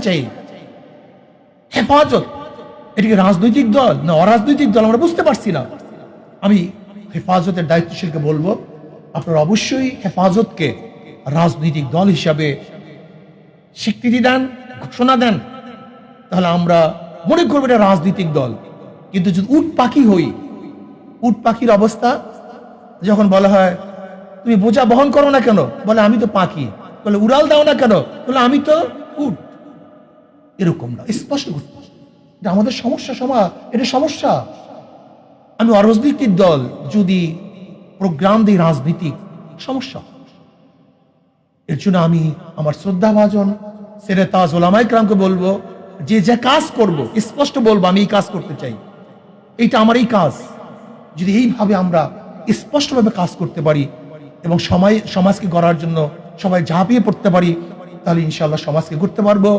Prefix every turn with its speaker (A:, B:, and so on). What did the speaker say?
A: চাই হেফাজত, এটা কি রাজনৈতিক দল না অরাজনৈতিক দল আমরা বুঝতে পারছি না। আমি হেফাজতের দায়িত্বশীলকে বলবো, আপনারা অবশ্যই হেফাজতকে রাজনৈতিক দল হিসাবে স্বীকৃতি দেন, ঘোষণা দেন, তাহলে আমরা মনে করবো এটা রাজনৈতিক দল। কিন্তু যদি উট পাখি হই, উট পাখির অবস্থা যখন বলা হয় তুমি বোঝা বহন করো না কেন, বলে আমি তো পাখি, বলে উড়াল দাও না কেন, বলে আমি তো উট। এরকম না, স্পষ্ট করতে হবে এটা আমাদের সমস্যা, এটা সমস্যা। আমি অরাজনৈতিক দল যদি প্রোগ্রাম দিই রাজনীতিক, সমস্যা। এর জন্য আমি আমার শ্রদ্ধাভাজন সেরে তাজ ওলামায়ে কেরামকে বলবো, যে যে কাজ করব স্পষ্ট বলবো আমি এই কাজ করতে চাই, এইটা আমার এই কাজ। যদি এইভাবে আমরা স্পষ্টভাবে কাজ করতে পারি এবং সমাজকে গড়ার জন্য সবাই ঝাঁপিয়ে পড়তে পারি, তাহলে ইনশাআল্লাহ সমাজকে গড়তে পারবো।